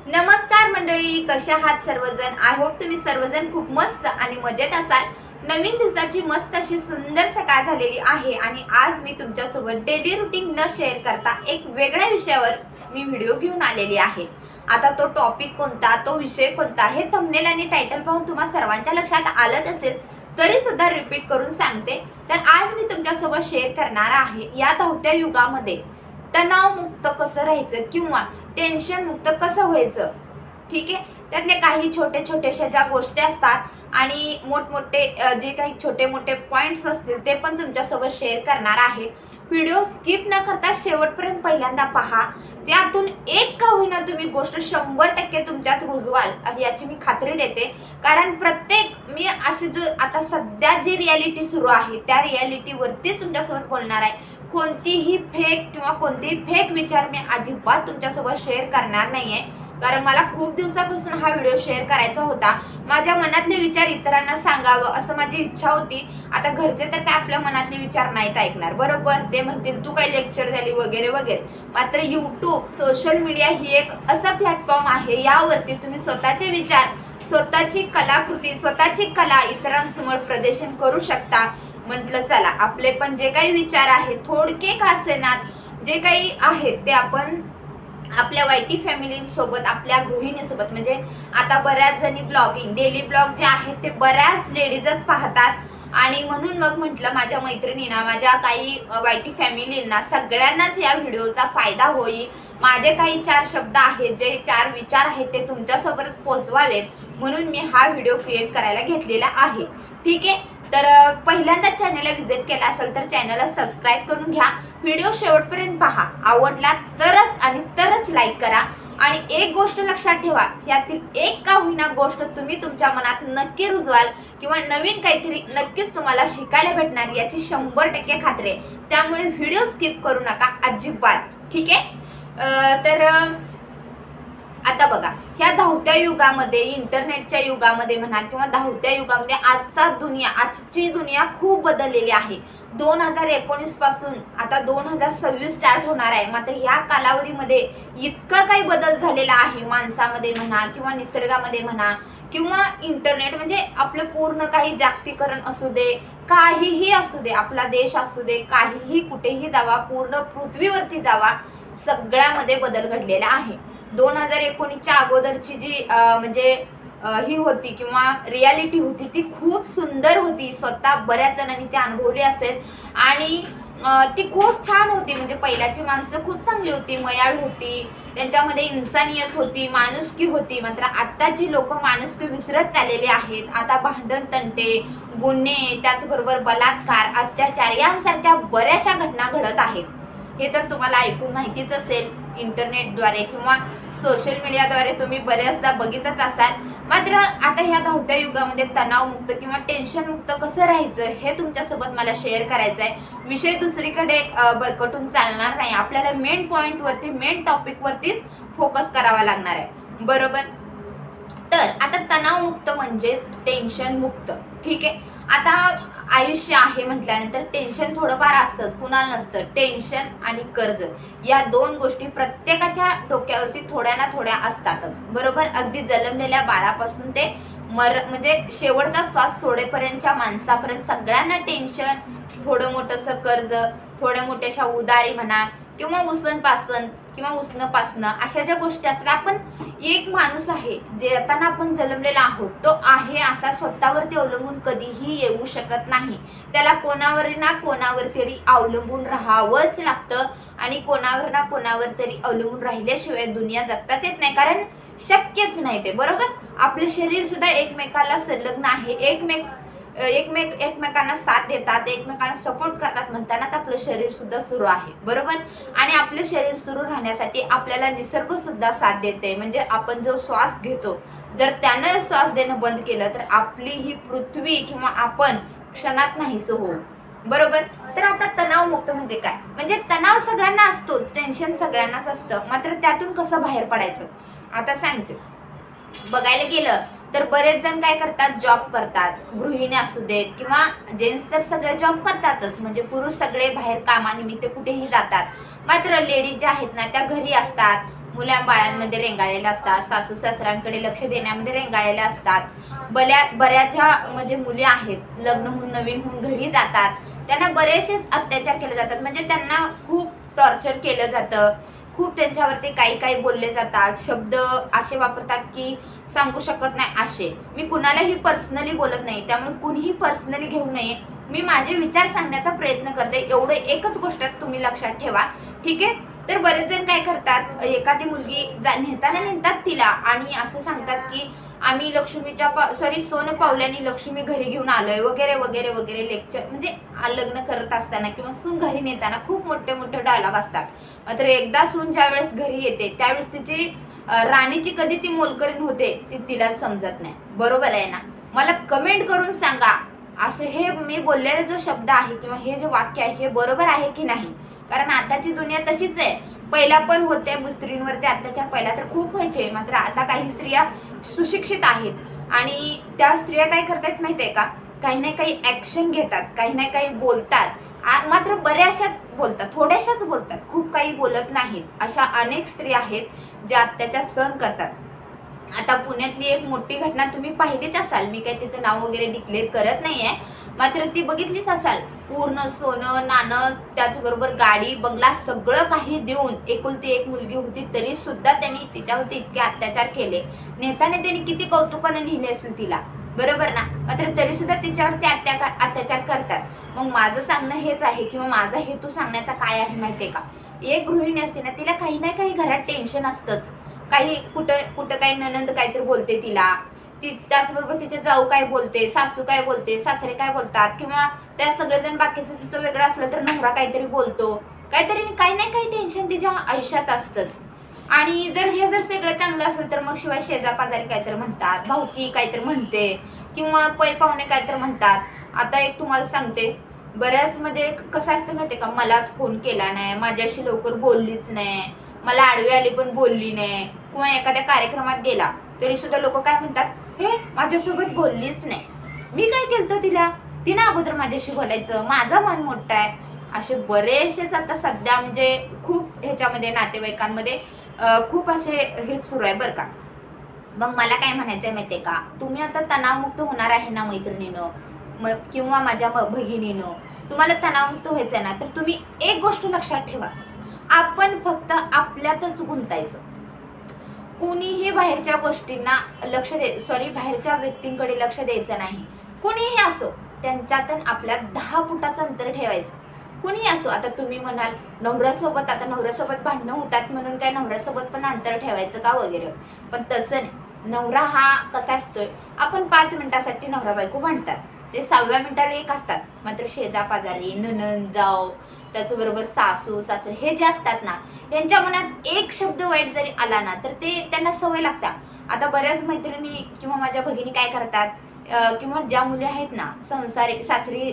नमस्कार मंडळी, कशा आहात सर्वजण? आय होप तुम्ही सर्वजण खूप मस्त आणि मजेत असाल। नवीन दिवसाची मस्त अशी सुंदर सकाळ झालेली आहे आणि आज मी तुमच्यासोबत डेली रुटीन न शेअर करता एक वेगळ्या विषयावर मी व्हिडिओ घेऊन आलेली आहे। आता तो टॉपिक कोणता, तो विषय कोणता हे थंबनेल आणि टायटल पाहून तुम्हा सर्वांच्या लक्षात आलंच असेल, तरी सुद्धा रिपीट करून सांगते। तर आज मी तुमच्यासोबत शेअर करणार आहे या धावत्या युगामध्ये तणावमुक्त कसं राहायचं किंवा टेन्शन मुक्त कसं व्हायचं। ठीक आहे, त्यातले काही छोटे छोटेशा ज्या गोष्टी असतात आणि मोठमोठे जे काही छोटे मोठे पॉइंट्स असतील ते पण तुमच्यासोबत शेअर करणार आहे। व्हिडिओ स्किप न करता शेवटपर्यंत पहिल्यांदा पहा, त्यातून एक का होईना तुम्ही गोष्ट 100% तुमच्यात रुजवाल अशी याची मी खात्री देते। कारण प्रत्येक मी अशी जो आता सध्या जी रियालिटी सुरू आहे त्या रियालिटीवरतीच तुमच्यासोबत बोलणार आहे। कोणतीही फेक किंवा कोणतेही फेक विचार मी अजिबात तुमच्यासोबत शेअर करणार नाहीये, कारण मला खूप दिवसापासून हा व्हिडिओ शेअर करायचा होता। माझ्या मनातले विचार इतरांना सांगावं असं माझी इच्छा होती। आता घरचे तर काय आपल्या मनातले विचार नाहीत ऐकणार, बरोबर? ते म्हणतील तू काही लेक्चर झाली वगैरे वगैरे। मात्र यूट्यूब, सोशल मीडिया ही एक असा प्लॅटफॉर्म आहे, यावरती तुम्ही स्वतःचे विचार, स्वतःची कलाकृती, स्वतःची कला इतरांसमोर प्रदर्शन करू शकता। म्हटलं चला आपले पण जे काही विचार आहेत, थोडके का असेना, जे काही आहेत ते आपण आपल्या वायटी फॅमिलीसोबत, आपल्या गृहिणीसोबत, म्हणजे आता बऱ्याच जणी ब्लॉगिंग, डेली ब्लॉग जे आहेत ते बऱ्याच लेडीजच पाहतात आणि म्हणून मग म्हटलं माझ्या मैत्रिणींना, माझ्या काही वायटी फॅमिलींना सगळ्यांनाच या व्हिडिओचा फायदा होईल। माझे काही 4 शब्द आहेत, जे 4 विचार आहेत ते तुमच्यासोबत पोहोचवावेत म्हणून मी हा व्हिडिओ क्रिएट करायला घेतलेला आहे। ठीक आहे, तर पहिल्यांदा चॅनलला व्हिजिट केला असेल तर चॅनलला सबस्क्राईब करून घ्या। व्हिडिओ शेवटपर्यंत पहा, आवडला तरच आणि तरच लाईक करा। आणि एक गोष्ट लक्षात ठेवा, यातील एक का होईना गोष्ट तुम्ही तुमच्या मनात नक्की रुजवाल किंवा नवीन काहीतरी नक्कीच तुम्हाला शिकायला भेटणार याची 100% खात्री आहे। त्यामुळे व्हिडिओ स्किप करू नका अजिबात। ठीक आहे, तर आता बघा, ह्या धावत्या युगामध्ये, इंटरनेटच्या युगामध्ये म्हणा किंवा धावत्या युगामध्ये आजची दुनिया खूप बदललेली आहे। 2019 पासून आता 2026 स्टार्ट होणार आहे, मात्र ह्या कालावधीमध्ये इतका काही बदल झालेला आहे माणसामध्ये म्हणा किंवा निसर्गामध्ये म्हणा किंवा इंटरनेट, म्हणजे आपलं पूर्ण काही जागतिकीकरण असू दे, काहीही असू दे, आपला देश असू दे, काहीही कुठेही जावा, पूर्ण पृथ्वीवरती जावा, सगळ्यामध्ये बदल घडलेला आहे। 2019च्या अगोदरची जी ही होती किंवा रियालिटी होती ती खूप सुंदर होती। स्वतः बऱ्याच जणांनी ती अनुभवली असेल आणि ती खूप छान होती। म्हणजे पहिल्याची माणसं खूप चांगली होती, मयाळू होती, त्यांच्यामध्ये इन्सानियत होती, माणुसकी होती। मात्र आत्ताची लोक माणुसकी विसरत चाललेली आहेत। आता भांडण, तंटे, गुन्हे, त्याचबरोबर बलात्कार, अत्याचार यांसारख्या बऱ्याचशा घटना घडत आहेत। हे तर तुम्हाला ऐकून माहितीच असेल, इंटरनेटद्वारे किंवा सोशल मीडियाद्वारे तुम्ही बऱ्याचदा बघितच असाल। मात्र आता ह्या धावत्या युगामध्ये तणावमुक्त किंवा टेन्शन मुक्त कसं राहायचं हे तुमच्यासोबत मला शेअर करायचं आहे। विषय दुसरीकडे भरकटून चालणार नाही, आपल्याला मेन पॉइंटवरती, मेन टॉपिकवरतीच फोकस करावा लागणार आहे, बरोबर? तर आता तणावमुक्त म्हणजेच टेन्शन मुक्त। ठीक आहे, आता आयुष्य आहे म्हटल्यानंतर टेन्शन थोडंफार असतंच, कुणाला नसतं। टेन्शन आणि कर्ज या 2 गोष्टी प्रत्येकाच्या डोक्यावरती थोड्या ना थोड्या असतातच, बरोबर? अगदी जन्मलेल्या बाळापासून ते म्हणजे शेवटचा श्वास सोडेपर्यंतच्या माणसापर्यंत सगळ्यांना टेन्शन, थोडं मोठंसं कर्ज, थोड्या मोठ्याशा उदारी म्हणा किंवा उसनपासन किंवा उसणं अशा ज्या गोष्टी असतात। आपण एक माणूस आहे, जे आता आपण जन्मलेला आहोत, तो आहे असा स्वतःवरती अवलंबून कधीही येऊ शकत नाही। त्याला कोणावर ना कोणावर तरी अवलंबून राहावंच लागतं आणि कोणावर ना कोणावर तरी अवलंबून राहिल्याशिवाय दुनिया जगताच येत नाही, कारण शक्यच नाही ते, बरोबर? आपले शरीर सुद्धा एकमेकाला संलग्न आहे, एकमेकांना साथ देतात, एकमेकांना सपोर्ट करतात, म्हणतानाच आपलं शरीर सुद्धा सुरू आहे, बरोबर? आणि आपलं शरीर सुरू राहण्यासाठी आपल्याला निसर्ग सुद्धा साथ देते। म्हणजे आपण जो श्वास घेतो, जर त्यानं श्वास देणं बंद केलं तर आपली ही पृथ्वी किंवा आपण क्षणात नाहीसं होऊ, बरोबर? तर आता तणावमुक्त म्हणजे काय? म्हणजे तणाव सगळ्यांना असतो, टेन्शन सगळ्यांनाच असतं, मात्र त्यातून कसं बाहेर पडायचं आता सांगते। बघायला गेलं तर बरेच जण काय करतात, जॉब करतात, गृहिणी असू देत किंवा जेंट्स तर सगळे जॉब करतातच, म्हणजे पुरुष सगळे बाहेर कामानिमित्त कुठेही जातात। मात्र लेडीज ज्या आहेत ना त्या घरी असतात, मुलांबाळांमध्ये रेंगाळलेल्या असतात, सासू सासऱ्यांकडे लक्ष देण्यामध्ये रेंगाळलेल्या असतात. बऱ्याचशा म्हणजे मुली आहेत लग्न होऊन नवीन होऊन घरी जातात, त्यांना बरेचसेच अत्याचार केले जातात, म्हणजे त्यांना खूप टॉर्चर केलं जातं, खूप त्यांच्यावरती काही काही बोलले जातात, शब्द असे वापरतात की सांगू शकत नाही असे. मी कुणालाही पर्सनली बोलत नाही, त्यामुळे कुणीही पर्सनली घेऊ नये. मी माझे विचार सांगण्याचा प्रयत्न करते, एवढं एकच गोष्ट तुम्ही लक्षात ठेवा, ठीक आहे. तर बरेच जण काय करतात, एखादी मुलगी नेतात तिला आणि असं सांगतात की आम्ही लक्ष्मीच्या सोन पावल्याने लक्ष्मी घरी घेऊन आलोय वगैरे वगैरे वगैरे लेक्चर, म्हणजे लग्न करत असताना किंवा सून घरी नेताना खूप मोठे मोठे डायलॉग असतात. मात्र एकदा सून ज्या वेळेस घरी येते त्यावेळेस तिची राणीची कधी ती मोलकरीण होते ती तिला समजत नाही. बरोबर आहे ना? मला कमेंट करून सांगा, असं हे मी बोललेला जो शब्द आहे किंवा हे जे वाक्य आहे हे बरोबर आहे की नाही. कारण आताची दुनिया तशीच आहे. पहिला पण होते स्त्रींवरती अत्याचार, पहिला तर खूप व्हायचे, मात्र आता काही स्त्रिया सुशिक्षित आहेत आणि त्या स्त्रिया काय करतात माहितीये का, काही ना काही ऍक्शन घेतात, काही ना काही बोलतात, मात्र बऱ्याचशाच बोलतात, थोड्याशाच बोलतात, खूप काही बोलत नाहीत. अशा अनेक स्त्रिया आहेत ज्या अत्याचार सहन करतात. आता पुण्यातली एक मोठी घटना तुम्ही पाहिलीच असाल, मी काही तिचं नाव वगैरे डिक्लेअर करत नाहीये, मात्र ती बघितलीच असाल. पूर्ण सोनं नाणं, त्याचबरोबर गाडी बंगला सगळं काही देऊन एकुलती एक मुलगी होती तरी सुद्धा त्यांनी तिच्यावरती इतके अत्याचार केले. नेत्याने त्यांनी किती कौतुकाने लिहिले असेल तिला, बरोबर ना. मात्र तरी सुद्धा तिच्यावरती अत्याचार करतात. मग माझं सांगणं हेच आहे किंवा माझा हेतू सांगण्याचा काय आहे माहितीये का, एक गृहिणी असते ना, तिला काही ना काही घरात टेन्शन असतंच. काही कुठं काही ननंद काहीतरी बोलते तिला, त्याचबरोबर तिचे जाऊ काय बोलते, सासू काय बोलते, सासरे काय बोलतात, किंवा त्या सगळेजण बाकीचं तिचं वेगळं असलं तर नवरा काहीतरी बोलतो, काही ना काही टेन्शन तिच्या आयुष्यात असतंच. आणि जर सगळं चांगलं असेल तर मग शिवाय शेजापाजारी काहीतरी म्हणतात, भाऊकी काहीतरी म्हणते, किंवा पै पाहुणे काहीतरी म्हणतात. आता एक तुम्हाला सांगते, बऱ्याच मध्ये कसं असतं माहितीये का, मलाच फोन केला नाही, माझ्याशी लवकर बोललीच नाही, मला आडवी आली पण बोलली नाही, किंवा एखाद्या कार्यक्रमात गेला तरी सुद्धा लोक काय म्हणतात, हे माझ्यासोबत बोललीच नाही, मी काय केलं तिला, तिनं अगोदर माझ्याशी बोलायचं, माझा मन मोठा आहे. असे बरेचसेच आता सध्या म्हणजे खूप ह्याच्यामध्ये नातेवाईकांमध्ये खूप असे हेच सुरू आहे बरं का. मग मला काय म्हणायचंय माहितीये का, तुम्ही आता तणावमुक्त होणार आहे ना मैत्रिणीनं किंवा माझ्या भगिनीनं, तुम्हाला तणावमुक्त व्हायचंय ना, तर तुम्ही एक गोष्ट लक्षात ठेवा, आपण फक्त आपल्यातच गुंतायचं. कोणीही बाहेरच्या गोष्टींना बाहेरच्या व्यक्तींकडे लक्ष द्यायचं नाही. कुणीही असो, त्यांच्यातून आपल्या 10 फुटाचं अंतर ठेवायचं. कुणीही असो, आता तुम्ही म्हणाल नवऱ्यासोबत भांडणं होतात म्हणून काय नवऱ्यासोबत पण अंतर ठेवायचं का वगैरे, पण तसं नाही. नवरा हा कसा असतोय, आपण 5 मिनिटासाठी नवरा बायको भांडतात, ते 6व्या मिनिटाला एक असतात. मात्र शेजापाजारी, नणंद जाव, त्याचबरोबर सासू सासरे हे जे असतात ना, यांच्या मनात एक शब्द वाईट जरी आला ना तर ते त्यांना सवय लागतात. आता बऱ्याच मैत्रिणी किंवा माझ्या भगिनी काय करतात, किंवा ज्या मुली आहेत ना सासरी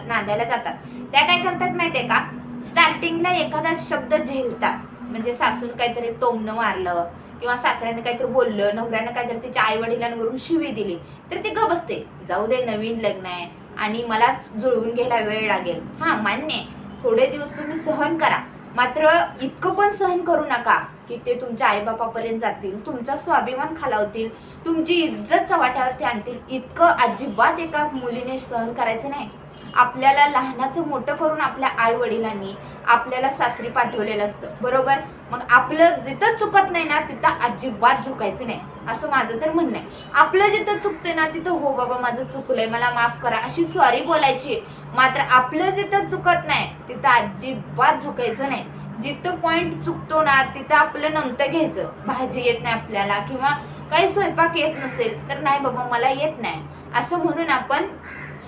नांदायला जातात, त्या काय करतात माहितीये का, स्टार्टिंगला एखादा शब्द झेलतात, म्हणजे सासून काहीतरी टोमणं मारलं किंवा सासऱ्याने काहीतरी बोललं, नवऱ्यानं काहीतरी तिच्या आई वडिलांवरून शिवी दिली तर ती गप बसते, जाऊ दे नवीन लग्न आहे आणि मला जुळवून घ्यायला वेळ लागेल. हा मान्य आहे, थोडे दिवस तुम्ही सहन करा, मात्र इतकं पण सहन करू नका की ते तुमच्या आईबापापर्यंत जातील, तुमचा स्वाभिमान खालावतील, तुमची इज्जत चव्हाट्यावरती आणतील. इतकं अजिबात एका मुलीने सहन करायचं नाही. आपल्याला लहानाचं मोठं करून आपल्या आई वडिलांनी आपल्याला सासरी पाठवलेलं असतं, बरोबर. मग आपलं जिथं चुकत नाही ना तिथं अजिबात झुकायचं नाही, असं माझं तर म्हणणं आहे. आपलं जिथं चुकतंय ना तिथं हो बाबा माझं चुकलंय, मला माफ करा अशी सॉरी बोलायची. मात्र आपलं जिथं चुकत नाही तिथं अजिबात झुकायचं नाही. जिथं पॉइंट चुकतो ना तिथं आपलं नमतं घ्यायचं. भाजी येत नाही आपल्याला किंवा काही स्वयंपाक येत नसेल तर नाही बाबा मला येत नाही असं म्हणून आपण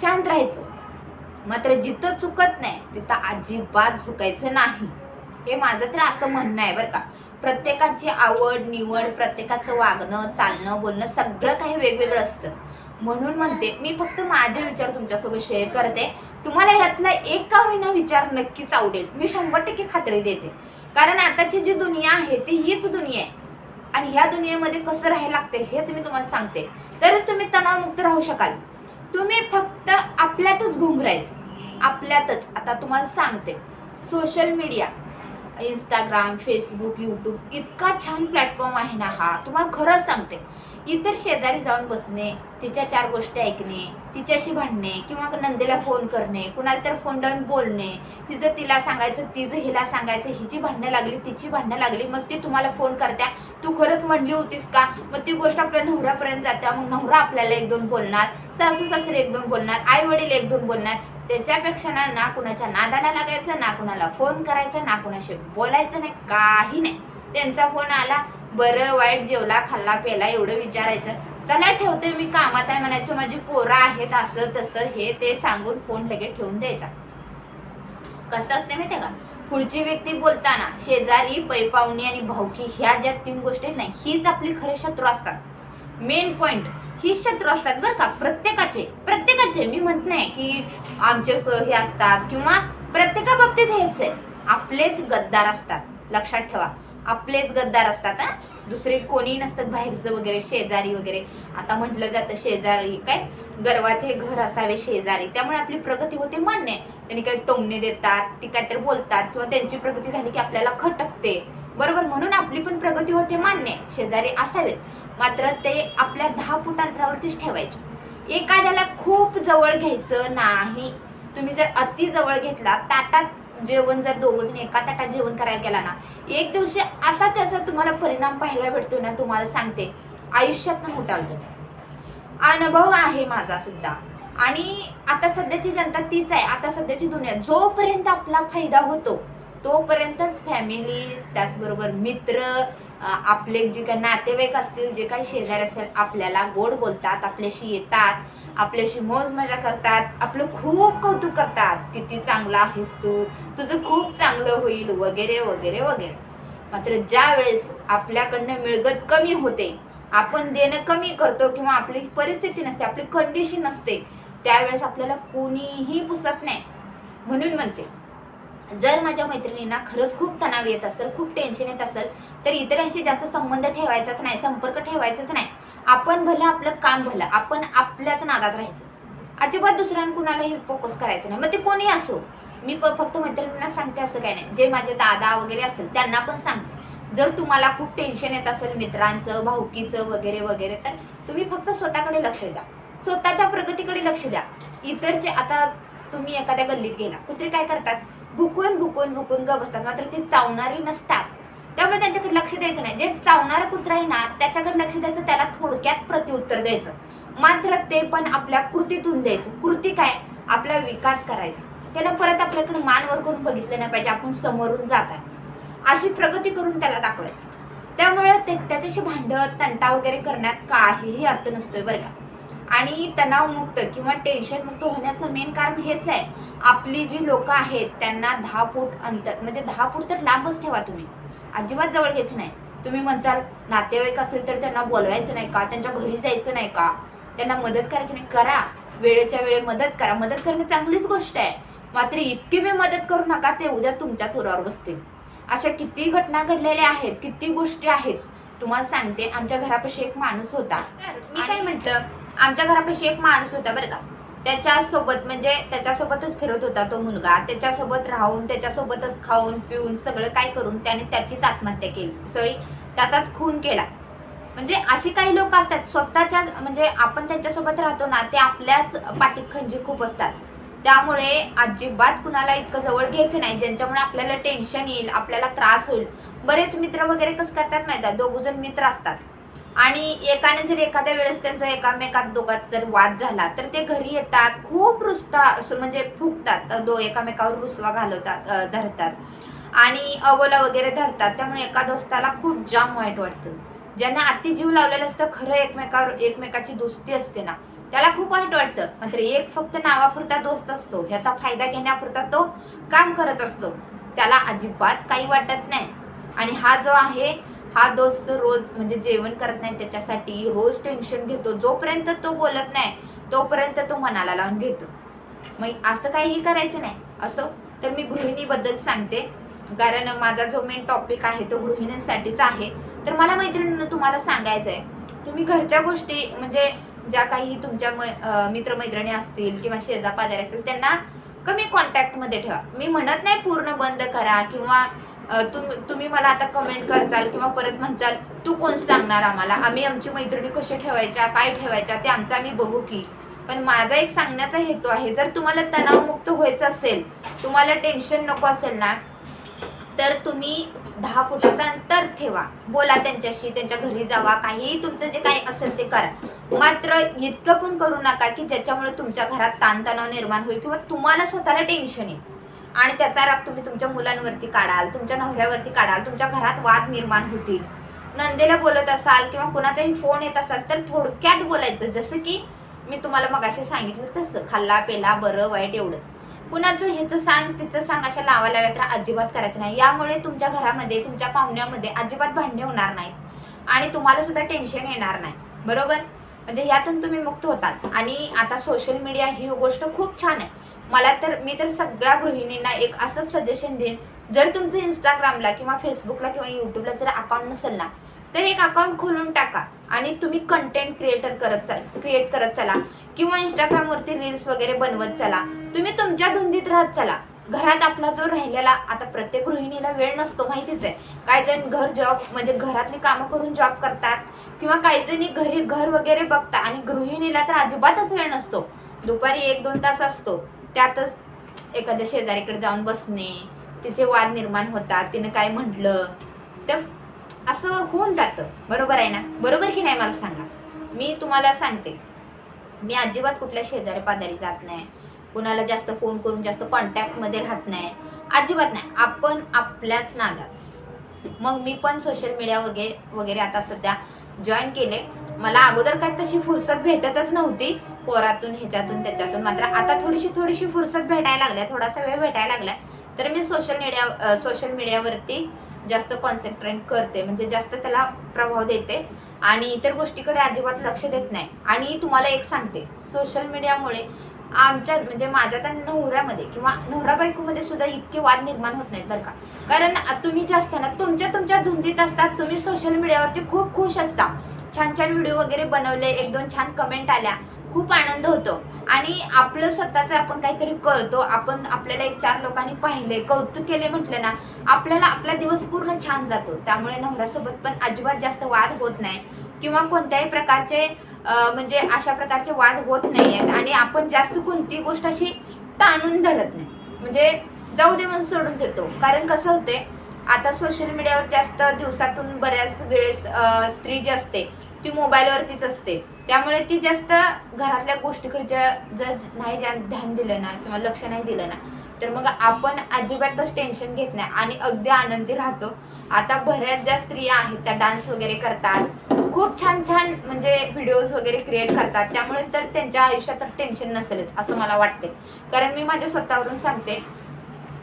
शांत राहायचं. मात्र जिथं चुकत नाही तिथं अजिबात झुकायचं नाही, हे माझं तर असं म्हणणं आहे बरं का. प्रत्येकाची आवड निवड, प्रत्येकाचं वागणं चालणं बोलणं सगळं काही वेगवेगळं असतं. म्हणून म्हणते मी फक्त माझे विचार तुमच्यासोबत शेअर करते. तुम्हाला यातला एक का होईना विचार नक्कीच आवडेल, मी 100% खात्री देते. कारण आताची जी दुनिया आहे ती हीच दुनिया आहे आणि ह्या दुनियेमध्ये कसं राहायला लागते हेच मी तुम्हाला सांगते, तरच तुम्ही तणावमुक्त राहू शकाल. तुम्ही फक्त आपल्यातच घुंगरायचं, आपल्यातच. आता तुम्हाला सांगते, social media Instagram, Facebook, YouTube इतका छान प्लॅटफॉर्म आहे ना हा. तुम्हाला खरंच सांगते, इतर शेजारी जाऊन बसणे, तिच्या 4 गोष्टी ऐकणे, तिच्याशी भांडणे किंवा नंदेला फोन करणे, कुणाला तर फोन लावून बोलणे, तिचं तिला सांगायचं, तिचं हिला सांगायचं, हिची भांडणं लागली, तिची भांडणं लागली, मग ती तुम्हाला फोन करत्या, तू खरंच म्हणली होतीस का? मग ती गोष्ट आपल्या नवऱ्यापर्यंत जात्या, मग नवरा आपल्याला 1-2 बोलणार, सासू सासरे 1-2 बोलणार, आई वडील 1-2 बोलणार. त्याच्यापेक्षा ना कुणाच्या नादाला लागायचं, ना कुणाला फोन करायचा, ना कुणाशी बोलायचं नाही, काही नाही. त्यांचा फोन आला, बरं वाईट, जेवला खाल्ला पेला एवढं विचारायचं, चला ठेवते मी कामात आहे म्हणायचं, माझी पोरं आहेत असं तसं हे ते सांगून फोन लगेच ठेवून द्यायचा. कसं असते माहिती का, पुढची व्यक्ती बोलताना शेजारी, पैपावणी आणि भाऊकी ह्या ज्या 3 गोष्टी आहेत नाही, हीच आपली खरे शत्रू असतात. मेन पॉइंट ही शत्रू असतात बरं का, प्रत्येकाचे. मी म्हणत नाही की आमचे हे असतात किंवा प्रत्येका बाबतीत हेच आहे, आपलेच गद्दार असतात. लक्षात ठेवा, आपलेच गद्दार असतात. दुसरे कोणी नसतात बाहेरचं वगैरे, शेजारी वगैरे. आता म्हटलं जातं शेजारी काय गर्वाचे घर असावे शेजारी, त्यामुळे आपली प्रगती होते मान्य आहे. त्यांनी काही टोमणे देतात, ती काहीतरी बोलतात किंवा त्यांची प्रगती झाली की आपल्याला खटकते, बरोबर, म्हणून आपली पण प्रगती होते मान्य आहे. शेजारी असावेत, मात्र ते आपल्या 10 फूट अंतरावरतीच ठेवायचे. एखाद्याला खूप जवळ घ्यायचं नाही. तुम्ही जर अति जवळ घेतला, ताटात जेवण जर 2 जण एका ताटात जेवण करायला गेला ना, एक दिवशी असा त्याचा तुम्हाला परिणाम पाहायला भेटतो ना, तुम्हाला सांगते, आयुष्यात उठालतो. अनुभव आहे माझा सुद्धा. आणि आता सध्याची जनता तीच आहे. आता सध्याची दुनिया, जोपर्यंत आपला फायदा होतो तोपर्यंतच फॅमिली, त्याचबरोबर मित्र, आपले जे काही नातेवाईक असतील, जे काही शेजारी असतील, आपल्याला गोड बोलतात, आपल्याशी येतात, आपल्याशी मौज मजा करतात, आपलं खूप कौतुक करतात, किती चांगला आहेस तू, तुझं खूप चांगलं होईल वगैरे वगैरे वगैरे. मात्र ज्या वेळेस आपल्याकडनं मिळगत कमी होते, आपण देणं कमी करतो किंवा आपली परिस्थिती नसते, आपली कंडिशन नसते, त्यावेळेस आपल्याला कोणीही पुसत नाही. म्हणून म्हणते, जर माझ्या मैत्रिणींना खरंच खूप तणाव येत असेल, खूप टेन्शन येत असेल, तर इतरांशी जास्त संबंध ठेवायचाच नाही, संपर्क ठेवायचाच नाही. आपण भलं, आपलं काम भलं, आपण आपल्याच नादात राहायचं. अजिबात दुसऱ्यांना कुणालाही फोकस करायचं नाही, मग ते कोणी असो. मी फक्त मैत्रिणींना सांगते असं काही नाही, जे माझे दादा वगैरे असतील त्यांना पण सांगते, जर तुम्हाला खूप टेन्शन येत असेल मित्रांचं, भाऊकीचं वगैरे वगैरे, तर तुम्ही फक्त स्वतःकडे लक्ष द्या, स्वतःच्या प्रगतीकडे लक्ष द्या. इतरचे, आता तुम्ही एखाद्या गल्लीत गेला, कुत्रे काय करतात, भुकून भुकून भुकून ग बसतात, मात्र ते चावणारी नसतात, त्यामुळे त्यांच्याकडे लक्ष द्यायचं नाही. जे चावणारं कुत्रा आहे ना, त्याच्याकडे लक्ष द्यायचं, त्याला थोडक्यात प्रत्युत्तर द्यायचं, मात्र ते पण आपल्या कृतीतून द्यायचं. कृती काय, आपला विकास करायचा, त्याला परत आपल्याकडे मान वर करून बघितलं नाही पाहिजे, आपण समोरून जातात अशी प्रगती करून त्याला दाखवायचं. त्यामुळे त्याच्याशी भांडत तंटा वगैरे करण्यात काहीही अर्थ नसतोय बरं का. आणि तणावमुक्त किंवा टेन्शनमुक्त होण्याचं मेन कारण हेच आहे, आपली जी लोक आहेत त्यांना 10 फूट अंतर, म्हणजे 10 फूट तर लांबच ठेवा तुम्ही, अजिबात जवळ घ्यायचं नाही. तुम्ही म्हणसाल नातेवाईक असेल तर त्यांना बोलवायचं नाही का, त्यांच्या घरी जायचं नाही का, त्यांना मदत करायची नाही, करा, वेळेच्या वेळी मदत करा. मदत करणं चांगलीच गोष्ट आहे, मात्र इतकी मी मदत करू नका ते उद्या तुमच्याच उरावर बसतील. अशा किती घटना घडलेल्या आहेत, किती गोष्टी आहेत. तुम्हाला सांगते, आमच्या घरापाशी एक माणूस होता. मी काय म्हटलं, आमच्या घरापाशी एक माणूस होता बरं का, त्याच्यासोबत म्हणजे त्याच्यासोबतच फिरत होता तो मुलगा, त्याच्यासोबत राहून, त्याच्यासोबतच खाऊन पिऊन सगळं काय करून त्याने त्याचीच आत्महत्या केली, त्याचाच खून केला. म्हणजे अशी काही लोक असतात स्वतःच्या, म्हणजे आपण त्यांच्यासोबत राहतो ना, ते आपल्याच पाठीत खंजीर खूप असतात. त्यामुळे अजिबात कुणाला इतकं जवळ घ्यायचं नाही, ज्यांच्यामुळे आपल्याला टेन्शन येईल, आपल्याला त्रास होईल. बरेच मित्र वगैरे कसं करतात माहिती आहे, 2 जण मित्र असतात आणि एकाने जर एखाद्या वेळेस त्यांचा एकामेकात दोघात जर वाद झाला तर ते घरी येतात, खूप रुसतात, म्हणजे फुकतात, एकामेकावर रुसवा घालवतात, धरतात आणि अबोला वगैरे धरतात. त्यामुळे एका दोस्ताला खूप जाम वाईट वाटतं. ज्यांना अति जीव लावलेलं असतं, खरं एकमेकाची दोस्ती असते ना, त्याला खूप वाईट वाटतं. मात्र एक फक्त नावापुरता दोस्त असतो, ह्याचा फायदा घेण्यापुरता तो काम करत असतो, त्याला अजिबात काही वाटत नाही. आणि हा जो आहे, हा दोस्त रोज म्हणजे जेवण करत नाही त्याच्यासाठी, रोज टेन्शन घेतो, जोपर्यंत तो बोलत नाही तोपर्यंत तो मनाला लावून घेतो. मग असं काहीही करायचं नाही. असो तर मी गृहिणीबद्दल सांगते, कारण माझा जो मेन टॉपिक आहे तो गृहिणींसाठीच आहे. तर मला मैत्रिणींना तुम्हाला सांगायचं आहे, तुम्ही घरच्या गोष्टी म्हणजे ज्या काही तुमच्या मित्रमैत्रिणी असतील किंवा शेजापाजारी असतील त्यांना कमी कॉन्टॅक्टमध्ये ठेवा. मी म्हणत नाही पूर्ण बंद करा किंवा तुम्ही मला आता कमेंट करचाल किंवा परत म्हणचाल तू कोण सांगणार आम्हाला, आम्ही आमची मैत्रिणी कशा ठेवायच्या काय ठेवायच्या ते आमचं आम्ही बघू की. पण माझा एक सांगण्याचा हेतू आहे, जर तुम्हाला तणावमुक्त व्हायचं असेल, तुम्हाला टेन्शन नको असेल ना, तर तुम्ही 10 फुटाचं अंतर ठेवा, बोला त्यांच्याशी, त्यांच्या घरी जावा, काहीही तुमचं जे काही असेल ते करा. मात्र इतकं पण करू नका की ज्याच्यामुळे तुमच्या घरात ताणतणाव निर्माण होईल किंवा तुम्हाला स्वतःला टेन्शन येईल आणि त्याचा राग तुम्ही तुमच्या मुलांवरती काढाल, तुमच्या नवऱ्यावरती काढाल, तुमच्या घरात वाद निर्माण होतील. नंदेला बोलत असाल किंवा कोणाचाही फोन येत असाल तर थोडक्यात बोलायचं, जसं की मी तुम्हाला मगाशी सांगितलं तसं, खाल्ला पेला बरं वाईट एवढंच. कुणाचं ह्याचं सांग तिचं सांग अशा लावा तर अजिबात करायचं नाही. यामुळे तुमच्या घरामध्ये तुमच्या पाहुण्यामध्ये अजिबात भांडणे होणार नाहीत आणि तुम्हाला सुद्धा टेन्शन येणार नाही, बरोबर. म्हणजे यातून तुम्ही मुक्त होतात. आणि आता सोशल मीडिया ही गोष्ट खूप छान आहे. मी तर सगळ्या गृहिणींना एक असं सजेशन देईन, जर तुमचं इंस्टाग्रामला किंवा फेसबुकला किंवा यूट्यूबला जर अकाउंट नसेल ना, तर एक अकाउंट खोलून टाका आणि तुम्ही कंटेंट क्रिएट करत चला किंवा इंस्टाग्रामवरती रील्स वगैरे बनवत चला. तुम्ही तुमच्या धुंदीत राहत चला. घरात आपला जो राहिलेला, आता प्रत्येक गृहिणीला वेळ नसतो माहितीच आहे. काही जण म्हणजे घरातली कामं करून जॉब करतात किंवा काही जणी घरी घर वगैरे बघतात आणि गृहिणीला तर अजिबातच वेळ नसतो. दुपारी 1-2 तास असतो, त्यातच एखाद्या शेजारीकडे जाऊन बसणे, तिचे वाद निर्माण होतात, तिने काय म्हटलं तर असं होऊन जातं, बरोबर आहे ना, बरोबर की नाही मला सांगा. मी तुम्हाला सांगते, मी अजिबात कुठल्या शेजारी पाजारी जात नाही, कुणाला जास्त फोन करून जास्त कॉन्टॅक्टमध्ये राहत नाही, अजिबात नाही. आपण आपल्याच नादात. मग मी पण सोशल मीडिया वगैरे आता सध्या जॉईन केले. मला अगोदर काय तशी फुरसत भेटतच नव्हती, पोरातून ह्याच्यातून त्याच्यातून. मात्र आता थोडीशी फुरसत भेटायला लागल्या, थोडासा वेळ भेटायला लागलाय, तर मी सोशल मीडियावरती जास्त कॉन्सन्ट्रेट करते, म्हणजे जास्त त्याला प्रभाव देते आणि इतर गोष्टीकडे अजिबात लक्ष देत नाही. आणि तुम्हाला एक सांगते, सोशल मीडियामुळे म्हणजे माझ्या त्या नवऱ्यामध्ये किंवा नवरा बायकोमध्ये सुद्धा इतके वाद निर्माण होत नाहीत बरं का. कारण तुम्ही जे असता ना, तुमच्या धुंदीत असतात, तुम्ही सोशल मीडियावरती खूप खुश असता, छान व्हिडिओ वगैरे बनवले, 1-2 छान कमेंट आल्या, खूप आनंद होतो आणि आपलं स्वतःचं आपण काहीतरी करतो, आपल्याला 1-4 लोकांनी पाहिले, कौतुक केले म्हटलं ना, आपला दिवस पूर्ण छान जातो. त्यामुळे नवऱ्यासोबत पण अजिबात जास्त वाद होत नाही किंवा कोणत्याही प्रकारचे म्हणजे अशा प्रकारचे वाद होत नाही आहेत आणि आपण जास्त कोणती गोष्ट अशी ताणून धरत नाही, म्हणजे जाऊ दे म्हणून सोडून देतो. कारण कसं होते, आता सोशल मीडियावर जास्त दिवसातून बऱ्याच वेळेस स्त्री जी असते ती मोबाईलवरतीच असते, त्यामुळे ती जास्त घरातल्या गोष्टीकडे जर नाही ध्यान दिलं ना किंवा लक्ष नाही दिलं ना, तर मग आपण अजिबातच टेन्शन घेत नाही आणि अगदी आनंदी राहतो. आता बऱ्याच ज्या स्त्रिया आहेत त्या डान्स वगैरे करतात, खूप छान म्हणजे व्हिडिओज वगैरे क्रिएट करतात, त्यामुळे तर त्यांच्या आयुष्यात तर टेन्शन नसेलच असं मला वाटते. कारण मी माझ्या स्वतःवरून सांगते.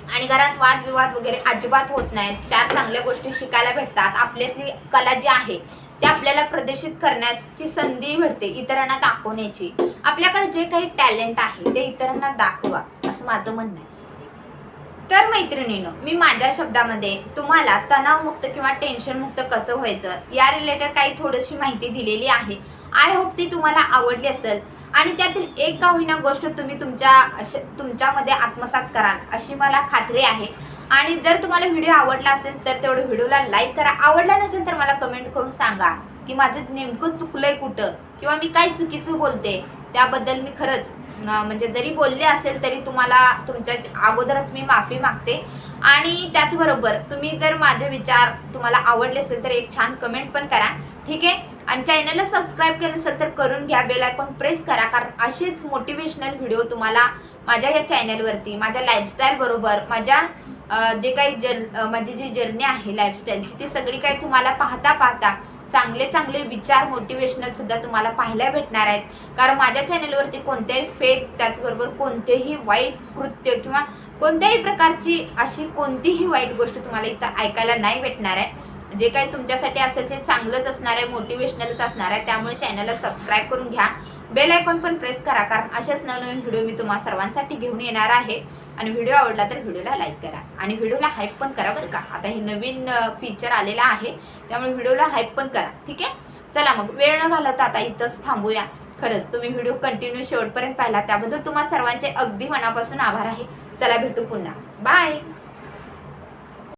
आणि घरात वादविवाद वगैरे अजिबात होत नाहीत. 4 चांगल्या गोष्टी शिकायला भेटतात. आपल्यातली कला जी आहे ते आपल्याला प्रदर्शित करण्याची संधी भेटते, इतरांना दाखवण्याची. आपल्याकडे जे काही टॅलेंट आहे ते इतरांना दाखवा, असं माझं म्हणणं आहे. तर मैत्रिणींनो, मी माझ्या शब्दामध्ये तुम्हाला तणावमुक्त किंवा टेन्शनमुक्त कसं व्हायचं या रिलेटेड काही थोडीशी माहिती दिलेली आहे. आय होप ती तुम्हाला आवडली असेल आणि त्यातील एक का होईना गोष्ट तुम्ही तुमच्यामध्ये आत्मसात कराल अशी मला खात्री आहे. आणि जर तुम्हाला व्हिडिओ आवडला असेल तर तेवढं व्हिडिओला लाईक करा. आवडला नसेल तर मला कमेंट करून सांगा की माझं नेमकं चुकलंय कुठं किंवा मी काय चुकीचं बोलते. त्याबद्दल मी खरंच म्हणजे जरी बोलले असेल तरी तुम्हाला तुमच्या अगोदरच मी माफी मागते. आणि त्याचबरोबर तुम्ही जर माझे विचार तुम्हाला आवडले असेल तर एक छान कमेंट पण करा, ठीक आहे. आणि चॅनलला सबस्क्राईब केलं असेल तर करून घ्या, बेल आयकॉन प्रेस करा, कारण असेच मोटिवेशनल व्हिडिओ तुम्हाला माझ्या या चॅनलवरती माझ्या लाईफस्टाईल बरोबर माझ्या जे काही माझी जी जर्नी आहे लाईफस्टाईलची ती सगळी काही तुम्हाला पाहता चांगले विचार मोटिवेशनल सुद्धा तुम्हाला पाहायला भेटणार आहेत. कारण माझ्या चॅनलवरती कोणत्याही फेक, त्याचबरोबर कोणतेही वाईट कृत्य किंवा कोणत्याही प्रकारची अशी कोणतीही वाईट गोष्ट तुम्हाला इथं ऐकायला नाही भेटणार आहे. जे काही तुमच्यासाठी असेल ते चांगलंच असणार आहे, मोटिवेशनलच असणार आहे. त्यामुळे चॅनलला सबस्क्राईब करून घ्या, बेल आयकॉन पण प्रेस करा, कारण असेच नवनवीन व्हिडिओ मी तुम्हा सर्वांसाठी घेऊन येणार आहे. आणि व्हिडिओ आवडला तर व्हिडिओला लाईक करा आणि व्हिडिओला हाईप पण करा बरं का. आता हे नवीन फीचर आलेलं आहे, त्यामुळे व्हिडिओला हाईप पण करा, ठीक आहे. चला मग वेळ न घालवता आता इथंच थांबूया. खरंच तुम्ही व्हिडिओ कंटिन्यू शेवटपर्यंत पाहिला त्याबद्दल तुम्हा सर्वांचे अगदी मनापासून आभार आहे. चला भेटू पुन्हा, बाय.